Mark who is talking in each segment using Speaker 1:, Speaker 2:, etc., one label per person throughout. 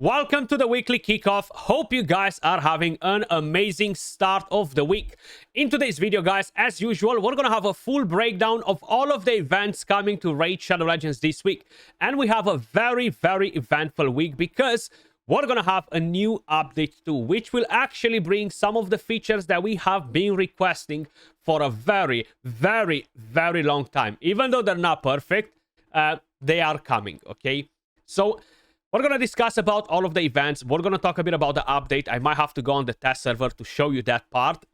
Speaker 1: Welcome to the weekly kickoff. Hope you guys are having an amazing start of the week. In today's video, guys, as usual, we're gonna have a full breakdown of all of the events coming to Raid Shadow Legends this week. And we have a very eventful week because we're gonna have a new update too, which will actually bring some of the features that we have been requesting for a very long time. Even though they're not perfect, they are coming, okay? So we're going to discuss about all of the events. We're going to talk a bit about the update. I might have to go on the test server to show you that part.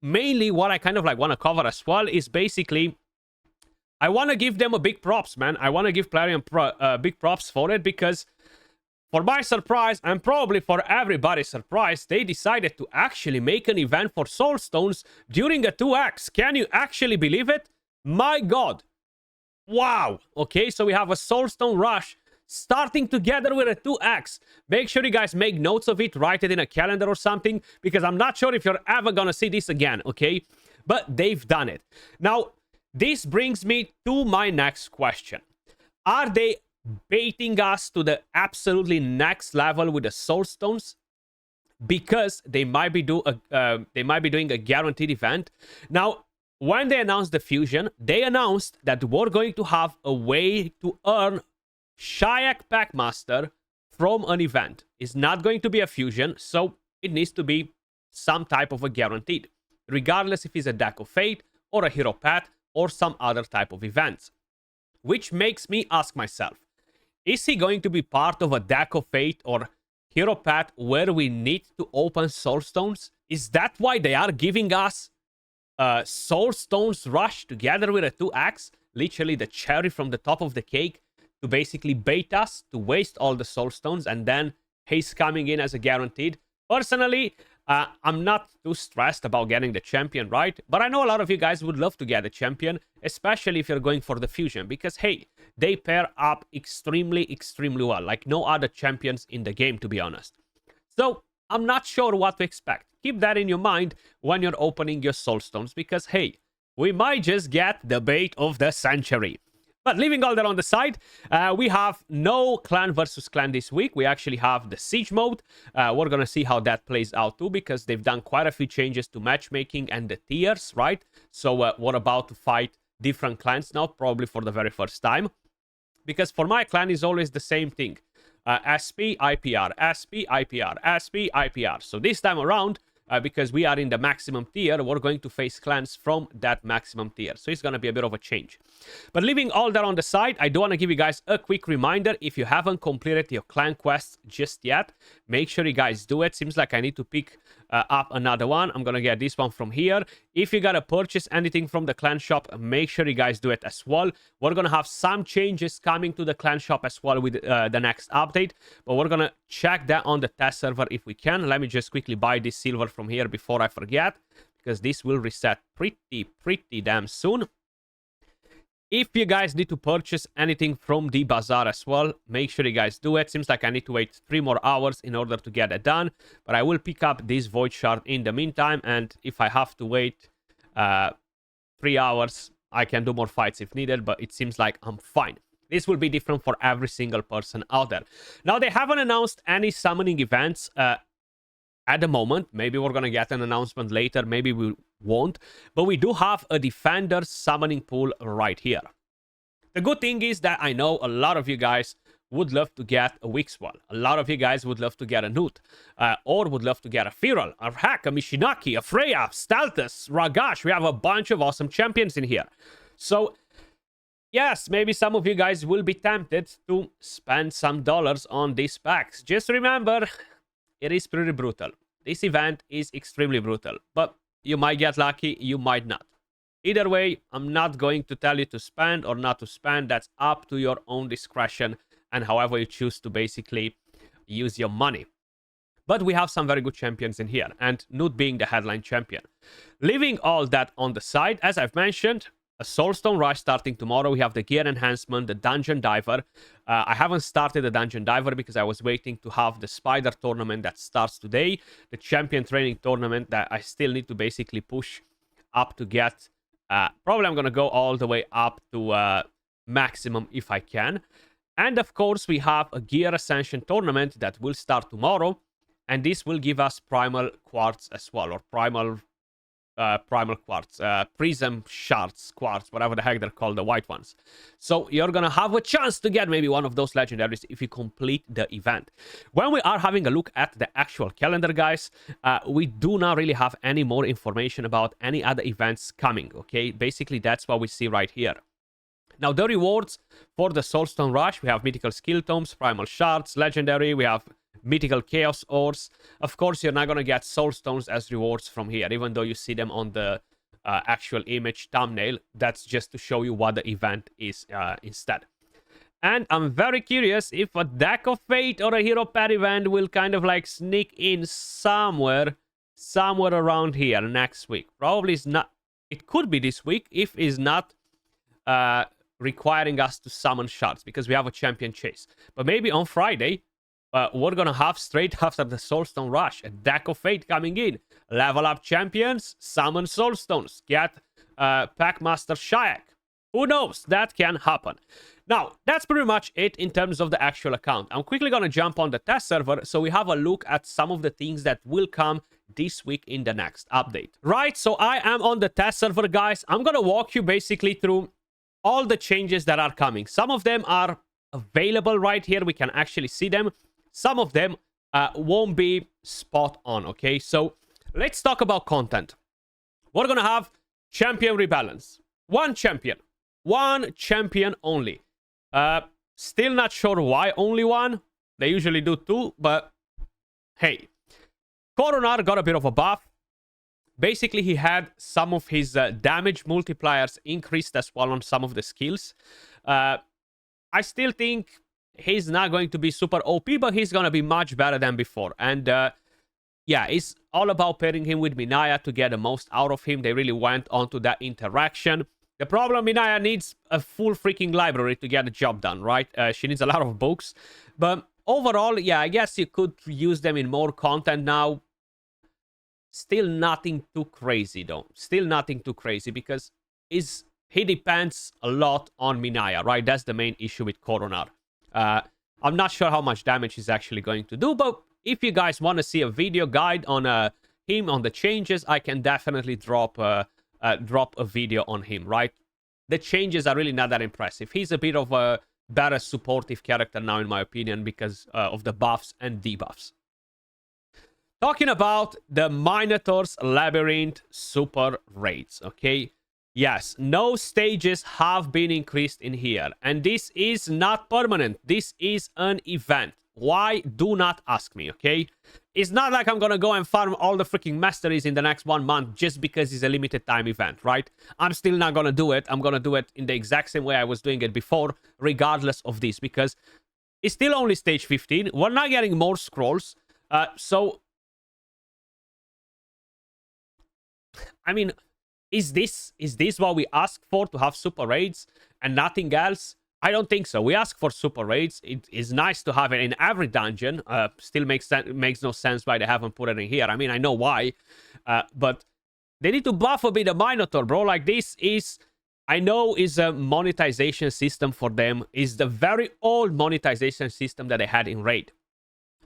Speaker 1: Mainly what I kind of like want to cover as well is basically, I want to give them a big props, man. I want to give Plarium big props for it because for my surprise, and probably for everybody's surprise, they decided to actually make an event for Soul Stones during a 2x. Can you actually believe it? My God. Wow. Okay, so we have a Soul Stone Rush starting together with a 2x. Make sure you guys make notes of it, write it in a calendar or something, because I'm not sure if you're ever gonna see this again, okay? But they've done it. Now, this brings me to my next question. Are they baiting us to the absolutely next level with the Soul Stones? Because they might be doing a guaranteed event. Now, when they announced the fusion, they announced that we're going to have a way to earn Shayak Packmaster from an event. It's not going to be a fusion, so it needs to be some type of a guaranteed, regardless if it's a Deck of Fate or a Hero Path or some other type of events. Which makes me ask myself, is he going to be part of a Deck of Fate or Hero Path where we need to open Soul Stones? Is that why they are giving us Soul Stones Rush together with a 2x? Literally the cherry from the top of the cake, to basically bait us to waste all the Soul Stones, and then he's coming in as a guaranteed. Personally, I'm not too stressed about getting the champion, right? But I know a lot of you guys would love to get a champion, especially if you're going for the fusion, because hey, they pair up extremely well, like no other champions in the game, to be honest. So I'm not sure what to expect. Keep that in your mind when you're opening your Soul Stones, because hey, we might just get the bait of the century. But leaving all that on the side, we have no clan versus clan this week. We actually have the siege mode. We're going to see how that plays out too, because they've done quite a few changes to matchmaking and the tiers, right? So we're about to fight different clans now, probably for the very first time. Because for my clan, is always the same thing. SP, IPR, SP, IPR, SP, IPR. So this time around, because we are in the maximum tier, we're going to face clans from that maximum tier. So it's going to be a bit of a change. But leaving all that on the side, I do want to give you guys a quick reminder. If you haven't completed your clan quests just yet, make sure you guys do it. Seems like I need to pick up another one. I'm going to get this one from here. If you got to purchase anything from the clan shop, make sure you guys do it as well. We're going to have some changes coming to the clan shop as well with the next update. But we're going to check that on the test server if we can. Let me just quickly buy this silver from here before I forget, because this will reset pretty damn soon. If you guys need to purchase anything from the bazaar as well, make sure you guys do it. Seems like I need to wait 3 more hours in order to get it done, but I will pick up this void shard in the meantime, and if I have to wait 3 hours, I can do more fights if needed, but it seems like I'm fine. This will be different for every single person out there. Now, they haven't announced any summoning events at the moment. Maybe we're going to get an announcement later. Maybe we won't. But we do have a Defender summoning pool right here. The good thing is that I know a lot of you guys would love to get a Wixwell. A lot of you guys would love to get a Newt. Or would love to get a Feral, a Hack, a Mishinaki, a Freya, Staltus, Ragash. We have a bunch of awesome champions in here. So yes, maybe some of you guys will be tempted to spend some dollars on these packs. Just remember, it is pretty brutal. This event is extremely brutal, but you might get lucky, you might not. Either way, I'm not going to tell you to spend or not to spend. That's up to your own discretion and however you choose to basically use your money. But we have some very good champions in here, and Newt being the headline champion. Leaving all that on the side, as I've mentioned, a Soulstone Rush starting tomorrow. We have the gear enhancement, the Dungeon Diver. I haven't started the Dungeon Diver because I was waiting to have the Spider tournament that starts today. The Champion Training tournament that I still need to basically push up to get. Probably I'm going to go all the way up to maximum if I can. And of course, we have a Gear Ascension tournament that will start tomorrow. And this will give us Primal Quartz as well, or Primal Quartz, Prism Shards Quartz, whatever the heck they're called, the white ones. So you're gonna have a chance to get maybe one of those legendaries if you complete the event. When we are having a look at the actual calendar, guys, we do not really have any more information about any other events coming, okay? Basically, that's what we see right here. Now, the rewards for the Soulstone Rush, we have Mythical Skill Tomes, Primal Shards, Legendary, we have Mythical Chaos Ores. Of course, you're not going to get Soulstones as rewards from here, even though you see them on the actual image thumbnail. That's just to show you what the event is instead. And I'm very curious if a Deck of Fate or a Hero Pet event will kind of like sneak in somewhere around here next week. Probably is not. It could be this week if it's not requiring us to summon shards, because we have a champion chase. But maybe on Friday, we're gonna have straight after the Soulstone Rush a Deck of Fate coming in. Level up champions, summon Soulstones, get Packmaster Shayak. Who knows? That can happen. Now, that's pretty much it in terms of the actual account. I'm quickly gonna jump on the test server so we have a look at some of the things that will come this week in the next update. Right, so I am on the test server, guys. I'm gonna walk you basically through all the changes that are coming. Some of them are available right here. We can actually see them. Some of them won't be spot on, okay? So let's talk about content. We're going to have champion rebalance. One champion only. Still not sure why only one. They usually do two, but hey. Coronar got a bit of a buff. Basically, he had some of his damage multipliers increased as well on some of the skills. I still think he's not going to be super OP, but he's going to be much better than before. And yeah, it's all about pairing him with Minaya to get the most out of him. They really went onto that interaction. The problem, Minaya needs a full freaking library to get the job done, right? She needs a lot of books. But overall, yeah, I guess you could use them in more content now. Still nothing too crazy, though. Still nothing too crazy, because he depends a lot on Minaya, right? That's the main issue with Coronar. I'm not sure how much damage he's actually going to do, but if you guys want to see a video guide on him, on the changes, I can definitely drop a video on him, right? The changes are really not that impressive. He's a bit of a better supportive character now, in my opinion, because of the buffs and debuffs. Talking about the Minotaur's Labyrinth Super Raids, okay? Yes, no stages have been increased in here. And this is not permanent. This is an event. Why? Do not ask me, okay? It's not like I'm gonna go and farm all the freaking masteries in the next 1 month just because it's a limited time event, right? I'm still not gonna do it. I'm gonna do it in the exact same way I was doing it before, regardless of this, because it's still only stage 15. We're not getting more scrolls. So, I mean, is this what we ask for, to have super raids and nothing else? I don't think so. We ask for super raids. It is nice to have it in every dungeon. Still makes no sense why they haven't put it in here. I mean, I know why, but they need to buff a bit the Minotaur, bro. Like, this is, I know, is a monetization system for them. Is the very old monetization system that they had in Raid.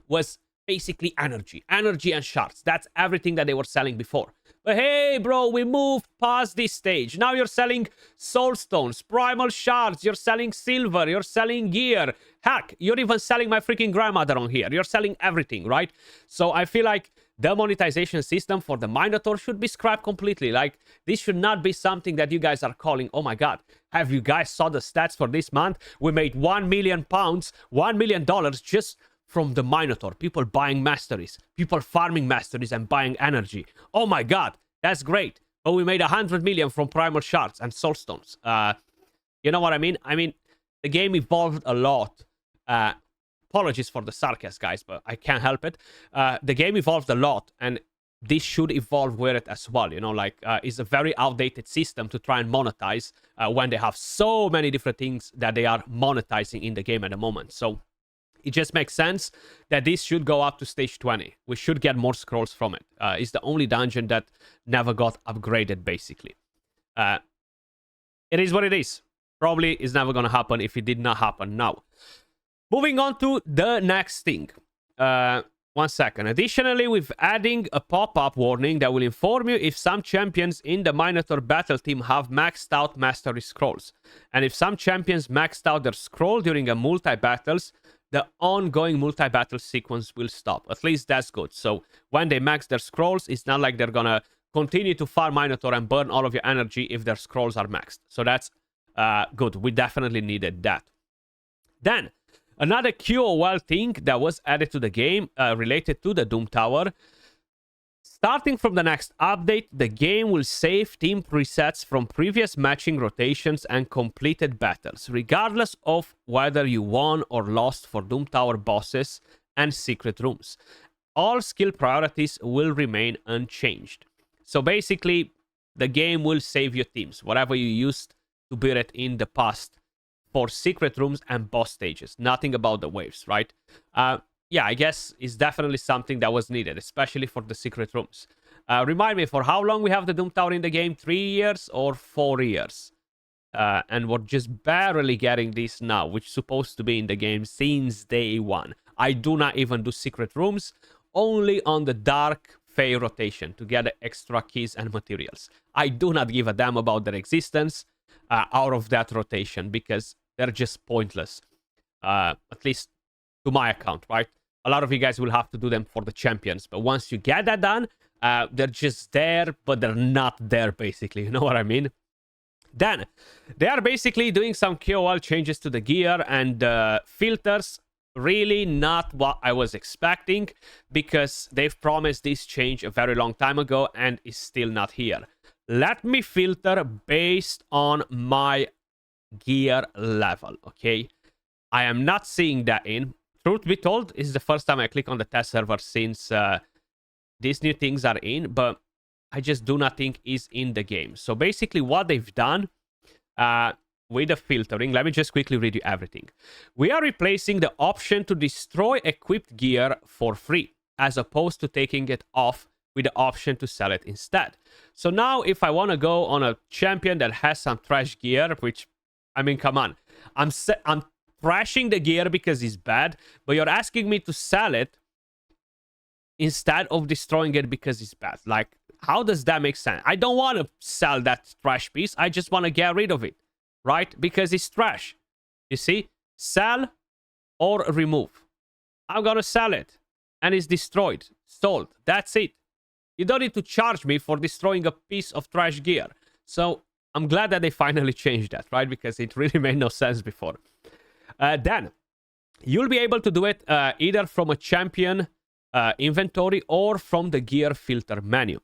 Speaker 1: Was basically energy and shards. That's everything that they were selling before. But hey, bro, we moved past this stage. Now you're selling soulstones, primal shards, you're selling silver, you're selling gear. Heck, you're even selling my freaking grandmother on here. You're selling everything, right? So I feel like the monetization system for the Minotaur should be scrapped completely. Like, this should not be something that you guys are calling, oh my god, have you guys saw the stats for this month? We made £1 million, $1 million just from the Minotaur. People buying masteries, people farming masteries and buying energy. Oh my god, that's great. But we made 100 million from primal shards and soulstones. You know what I mean? I mean, the game evolved a lot. Apologies for the sarcasm, guys, but I can't help it. The game evolved a lot, and this should evolve with it as well. You know, like, it's a very outdated system to try and monetize when they have so many different things that they are monetizing in the game at the moment. So it just makes sense that this should go up to stage 20. We should get more scrolls from it. It's the only dungeon that never got upgraded, basically. It is what it is. Probably is never going to happen if it did not happen now. Moving on to the next thing. 1 second. Additionally, with adding a pop-up warning that will inform you if some champions in the Minotaur battle team have maxed out mastery scrolls. And if some champions maxed out their scroll during a multi-battles, the ongoing multi-battle sequence will stop. At least that's good. So when they max their scrolls, it's not like they're gonna continue to farm Minotaur and burn all of your energy if their scrolls are maxed. So that's good. We definitely needed that. Then, another QOL thing that was added to the game related to the Doom Tower. Starting from the next update, the game will save team presets from previous matching rotations and completed battles, regardless of whether you won or lost for Doom Tower bosses and secret rooms. All skill priorities will remain unchanged. So basically, the game will save your teams, whatever you used to build it in the past, for secret rooms and boss stages. Nothing about the waves, right? Yeah, I guess it's definitely something that was needed, especially for the secret rooms. Remind me, for how long we have the Doom Tower in the game? 3 years or 4 years? And we're just barely getting this now, which is supposed to be in the game since day one. I do not even do secret rooms, only on the Dark Fey rotation to get extra keys and materials. I do not give a damn about their existence out of that rotation because they're just pointless. At least to my account, right? A lot of you guys will have to do them for the champions. But once you get that done, they're just there, but they're not there, basically. You know what I mean? Then, they are basically doing some QOL changes to the gear and filters. Really not what I was expecting, because they've promised this change a very long time ago and is still not here. Let me filter based on my gear level, okay? I am not seeing that in. Truth be told, this is the first time I click on the test server since these new things are in, but I just do not think is in the game. So basically what they've done with the filtering, let me just quickly read you everything. We are replacing the option to destroy equipped gear for free, as opposed to taking it off with the option to sell it instead. So now if I want to go on a champion that has some trash gear, which, I mean, come on. I'm trashing the gear because it's bad, but you're asking me to sell it instead of destroying it because it's bad. Like, how does that make sense? I don't want to sell that trash piece. I just want to get rid of it, right? Because it's trash. You see? Sell or remove. I'm going to sell it. And it's destroyed. Sold. That's it. You don't need to charge me for destroying a piece of trash gear. So I'm glad that they finally changed that, right? Because it really made no sense before. Then, you'll be able to do it either from a champion inventory or from the gear filter menu.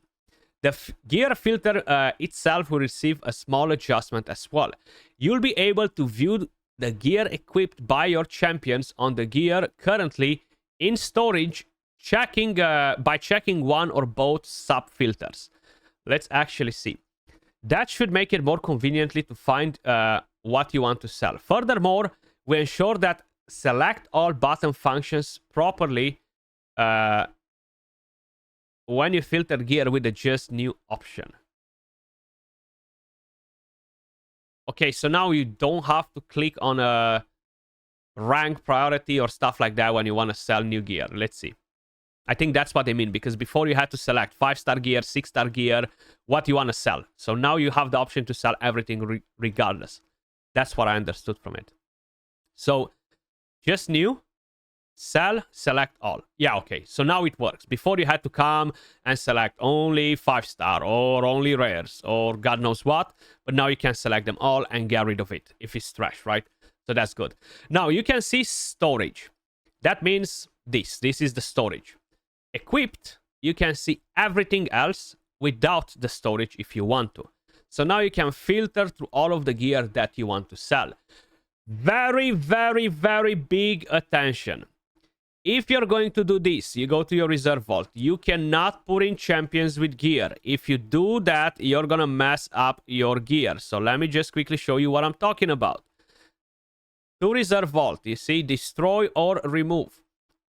Speaker 1: The gear filter itself will receive a small adjustment as well. You'll be able to view the gear equipped by your champions on the gear currently in storage, by checking one or both sub-filters. Let's actually see. That should make it more conveniently to find what you want to sell. Furthermore, we ensure that select all button functions properly when you filter gear with the just new option. Okay, so now you don't have to click on a rank priority or stuff like that when you want to sell new gear. Let's see. I think that's what they mean, because before you had to select 5-star gear, 6-star gear, what you want to sell. So now you have the option to sell everything regardless. That's what I understood from it. So, just new, sell, select all. Yeah, okay. So now it works. Before you had to come and select only 5-star or only rares or God knows what. But now you can select them all and get rid of it if it's trash, right? So that's good. Now you can see storage. That means this. This is the storage. Equipped, you can see everything else without the storage if you want to. So now you can filter through all of the gear that you want to sell. Very, very, very big attention. If you're going to do this, you go to your reserve vault. You cannot put in champions with gear. If you do that, you're gonna mess up your gear. So let me just quickly show you what I'm talking about. To reserve vault, you see, destroy or remove.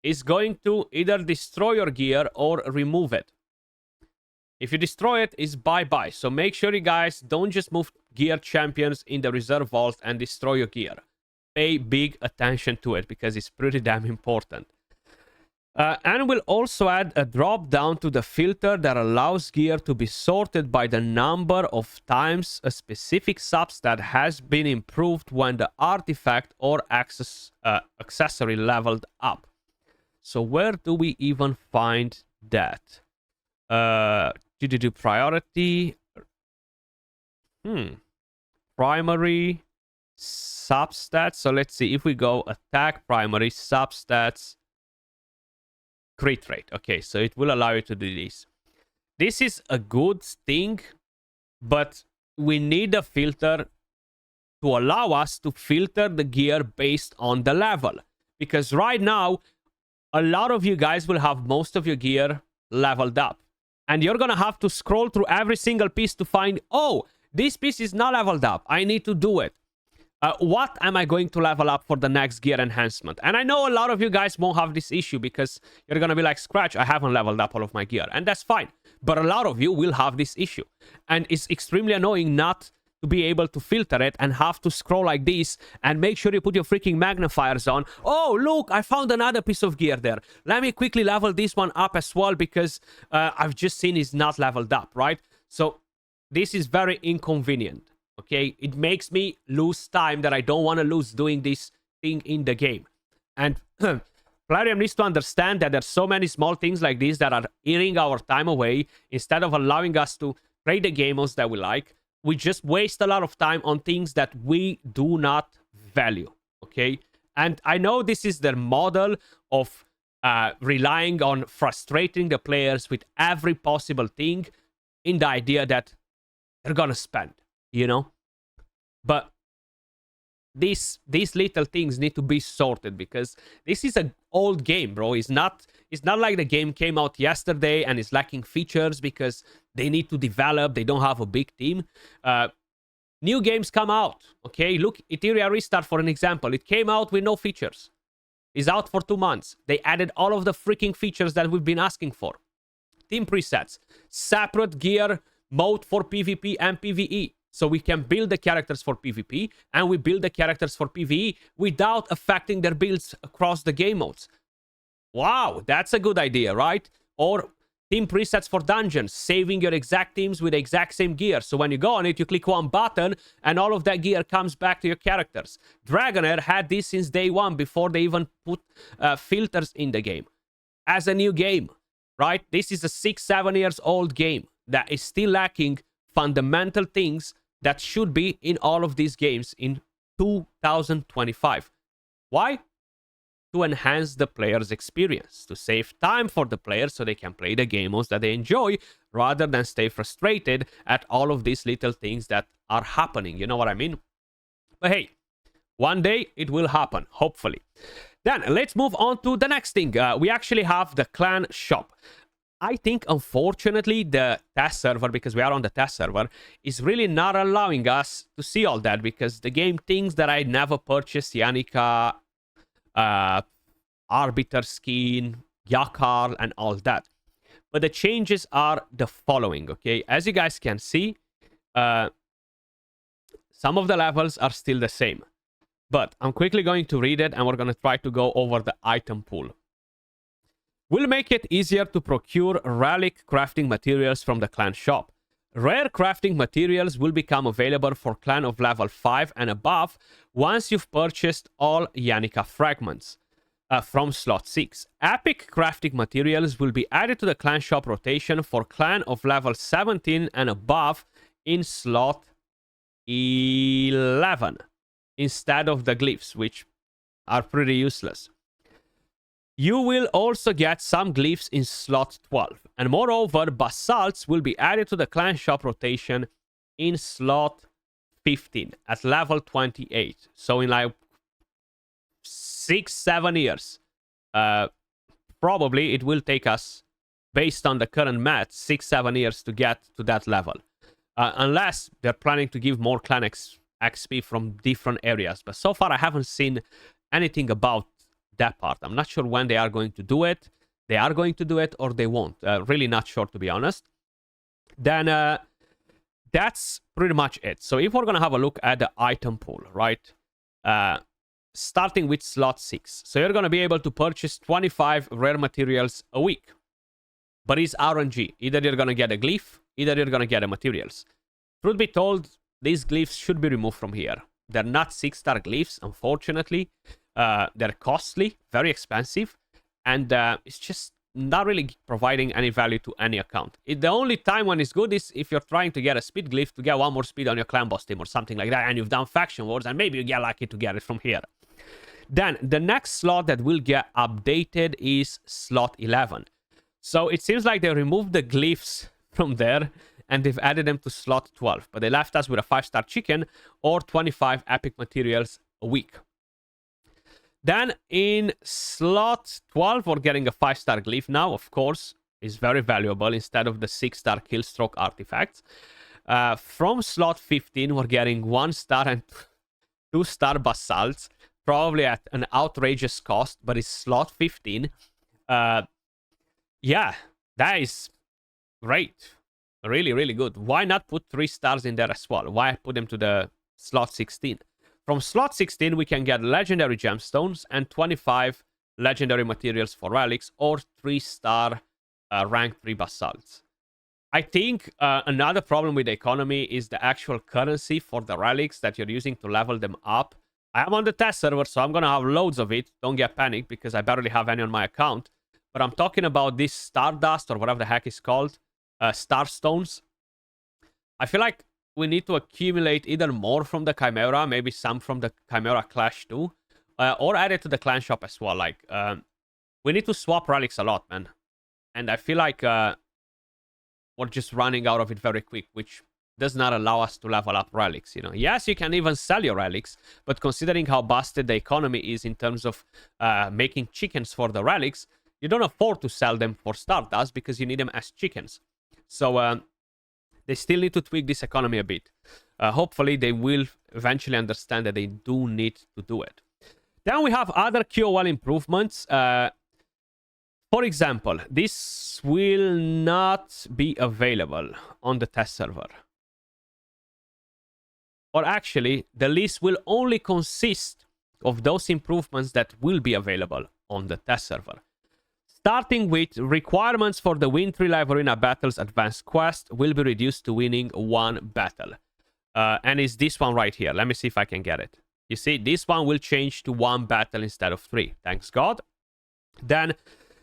Speaker 1: It's going to either destroy your gear or remove it. If you destroy it, it's bye-bye. So make sure you guys don't just move gear champions in the reserve vault and destroy your gear. pay big attention to it because it's pretty damn important. And we'll also add a drop down to the filter that allows gear to be sorted by the number of times a specific substat has been improved when the artifact or accessory leveled up. So where do we even find that? Priority. Primary substats. So let's see if we go attack, primary substats, crit rate. Okay, so it will allow you to do this. This is a good thing, but we need a filter to allow us to filter the gear based on the level. Because right now, a lot of you guys will have most of your gear leveled up. And you're going to have to scroll through every single piece to find, oh, this piece is not leveled up. I need to do it. What am I going to level up for the next gear enhancement? And I know a lot of you guys won't have this issue because you're going to be like, Skratch, I haven't leveled up all of my gear. And that's fine. But a lot of you will have this issue. And it's extremely annoying not to be able to filter it and have to scroll like this and make sure you put your freaking magnifiers on. Oh, look, I found another piece of gear there. Let me quickly level this one up as well because I've just seen it's not leveled up, right? So this is very inconvenient. Okay, it makes me lose time that I don't want to lose doing this thing in the game. And Plarium needs to understand that there's so many small things like this that are eating our time away. Instead of allowing us to play the games that we like, we just waste a lot of time on things that we do not value. Okay, and I know this is their model of relying on frustrating the players with every possible thing in the idea that they're gonna spend, you know, but these little things need to be sorted because this is an old game, bro. It's not like the game came out yesterday and is lacking features because they need to develop. They don't have a big team. New games come out. Okay, look, Ethereum Restart for an example. It came out with no features. It's out for 2 months. They added all of the freaking features that we've been asking for. Team presets, separate gear mode for PvP and PvE. So we can build the characters for PvP and we build the characters for PvE without affecting their builds across the game modes. Wow, that's a good idea, right? Or team presets for dungeons, saving your exact teams with the exact same gear. So when you go on it, you click one button and all of that gear comes back to your characters. Dragonair had this since day one before they even put filters in the game. As a new game, right? This is a 6-7 years old game that is still lacking fundamental things that should be in all of these games in 2025. Why? To enhance the player's experience, to save time for the players so they can play the game modes that they enjoy rather than stay frustrated at all of these little things that are happening. You know what I mean? But hey, one day it will happen, hopefully. Then let's move on to the next thing. We actually have the clan shop. I think, unfortunately, the test server, because we are on the test server, is really not allowing us to see all that because the game thinks that I never purchased Yannica, Arbiter skin, Yakar, and all that. But the changes are the following, okay? As you guys can see, some of the levels are still the same. But I'm quickly going to read it, and we're going to try to go over the item pool. We'll make it easier to procure relic crafting materials from the clan shop. Rare crafting materials will become available for clan of level 5 and above once you've purchased all Yannica fragments from slot 6. Epic crafting materials will be added to the clan shop rotation for clan of level 17 and above in slot 11 instead of the glyphs, which are pretty useless. You will also get some glyphs in slot 12. And moreover, basalts will be added to the clan shop rotation in slot 15 at level 28. So in like 6-7 years, probably it will take us, based on the current math, 6-7 years to get to that level. Unless they're planning to give more clan XP from different areas. But so far I haven't seen anything about that part. I'm not sure when they are going to do it. They are going to do it or they won't. Really not sure, to be honest. Then that's pretty much it. So if we're going to have a look at the item pool, right? starting with slot 6. So you're going to be able to purchase 25 rare materials a week. But it's RNG. Either you're going to get a glyph, either you're going to get a materials. Truth be told, these glyphs should be removed from here. They're not 6-star glyphs, unfortunately. They're costly, very expensive, and it's just not really providing any value to any account. The only time when it's good is if you're trying to get a speed glyph to get 1 more speed on your clan boss team or something like that, and you've done faction wars, and maybe you get lucky to get it from here. Then the next slot that will get updated is slot 11. So it seems like they removed the glyphs from there and they've added them to slot 12, but they left us with a 5-star chicken or 25 epic materials a week. Then in slot 12, we're getting a 5-star glyph now, of course. Is very valuable instead of the 6-star killstroke artifacts. From slot 15, we're getting 1-star and 2-star basalts, probably at an outrageous cost, but it's slot 15. Yeah, that is great. Really, really good. Why not put 3 stars in there as well? Why put them to the slot 16? From slot 16, we can get legendary gemstones and 25 legendary materials for relics or 3-star rank 3 basalts. I think another problem with the economy is the actual currency for the relics that you're using to level them up. I am on the test server, so I'm going to have loads of it. Don't get panicked because I barely have any on my account. But I'm talking about this Stardust or whatever the heck it's called. Starstones. I feel like we need to accumulate either more from the Chimera, maybe some from the Chimera Clash too, or add it to the clan shop as well. Like, we need to swap relics a lot, man. And I feel like we're just running out of it very quick, which does not allow us to level up relics, you know. Yes, you can even sell your relics, but considering how busted the economy is in terms of making chickens for the relics, you don't afford to sell them for Stardust because you need them as chickens. So they still need to tweak this economy a bit. Hopefully they will eventually understand that they do need to do it. Then we have other QOL improvements. For example, this will not be available on the test server. Or actually, the list will only consist of those improvements that will be available on the test server. Starting with requirements for the Win 3 Live Arena Battles Advanced Quest will be reduced to winning 1 battle. And it's this one right here. Let me see if I can get it. You see, this one will change to 1 battle instead of 3. Thanks God. Then,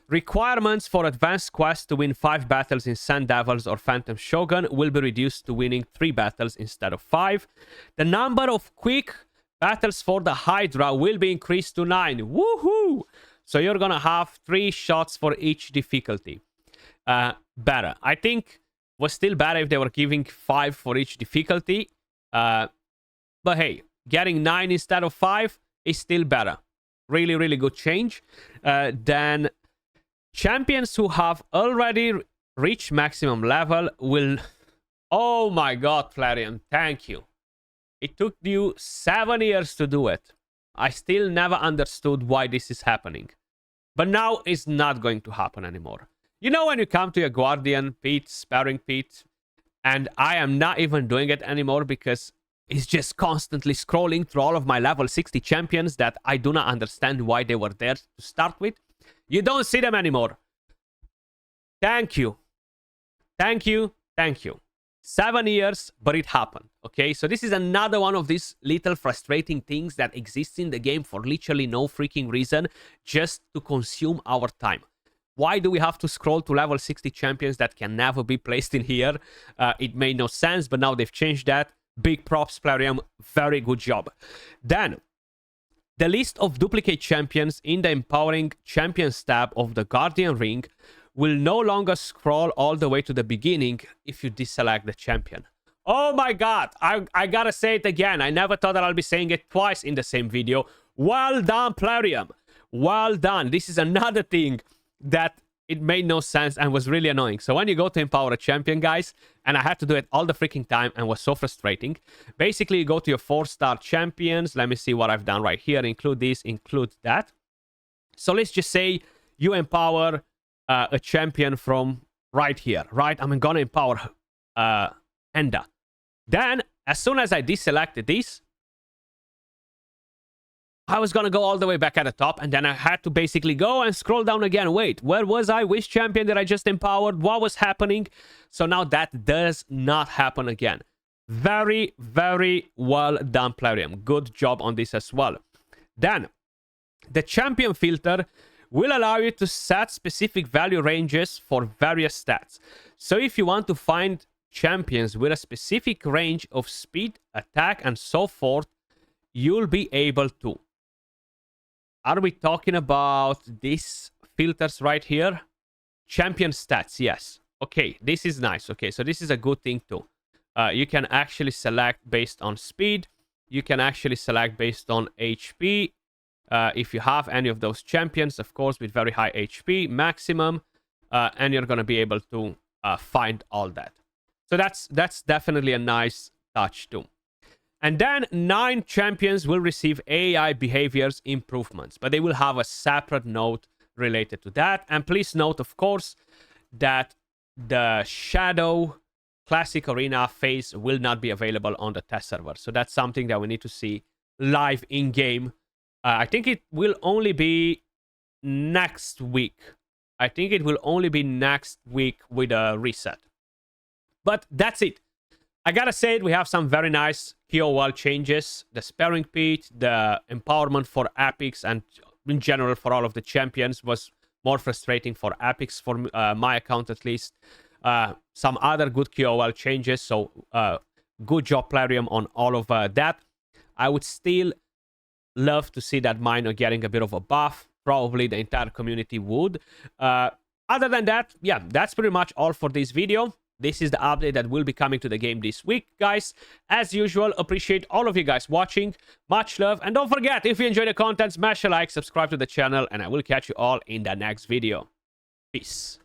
Speaker 1: requirements for Advanced Quest to win 5 battles in Sand Devils or Phantom Shogun will be reduced to winning 3 battles instead of 5. The number of quick battles for the Hydra will be increased to 9. Woohoo! So you're gonna have 3 shots for each difficulty. Better. I think it was still better if they were giving 5 for each difficulty. But hey, getting 9 instead of 5 is still better. Really, really good change. Then champions who have already reached maximum level will... Oh my god, Flareon, thank you. It took you 7 years to do it. I still never understood why this is happening. But now it's not going to happen anymore. You know when you come to your Guardian pit, Sparring pit, and I am not even doing it anymore because it's just constantly scrolling through all of my level 60 champions that I do not understand why they were there to start with. You don't see them anymore. Thank you. Thank you. Thank you. 7 years, but it happened, okay? So this is another one of these little frustrating things that exists in the game for literally no freaking reason, just to consume our time. Why do we have to scroll to level 60 champions that can never be placed in here? It made no sense, but now they've changed that. Big props, Plarium. Very good job. Then, the list of duplicate champions in the Empowering Champions tab of the Guardian Ring will no longer scroll all the way to the beginning if you deselect the champion. Oh my god, I gotta say it again. I never thought that I'll be saying it twice in the same video. Well done, Plarium. Well done. This is another thing that it made no sense and was really annoying. So when you go to empower a champion, guys, and I had to do it all the freaking time and was so frustrating. Basically, you go to your 4-star champions. Let me see what I've done right here. Include this, include that. So let's just say you empower a champion from right here, right? I'm gonna empower Enda. Then, as soon as I deselected this, I was gonna go all the way back at the top, and then I had to basically go and scroll down again. Wait, where was I? Which champion did I just empowered? What was happening? So now that does not happen again. Very, very well done, Plarium. Good job on this as well. Then, the champion filter will allow you to set specific value ranges for various stats. So if you want to find champions with a specific range of speed, attack, and so forth, you'll be able to. Are we talking about these filters right here? Champion stats, yes. Okay, this is nice. Okay, so this is a good thing too. You can actually select based on speed. You can actually select based on HP. If you have any of those champions, of course, with very high HP maximum, and you're going to be able to find all that. So that's definitely a nice touch too. And then 9 champions will receive AI behaviors improvements, but they will have a separate note related to that. And please note, of course, that the Shadow Classic Arena phase will not be available on the test server. So that's something that we need to see live in-game. I think it will only be next week. I think it will only be next week with a reset. But that's it. I gotta say, we have some very nice KOL changes. The Sparring Pit, the empowerment for epics, and in general for all of the champions was more frustrating for epics, for my account at least. Some other good KOL changes, so good job, Plarium, on all of that. I would still love to see that Minor getting a bit of a buff. Probably the entire community would. Other than that, yeah, that's pretty much all for this video. This is the update that will be coming to the game this week, guys. As usual, appreciate all of you guys watching. Much love. And don't forget, if you enjoy the content, smash a like, subscribe to the channel, and I will catch you all in the next video. Peace.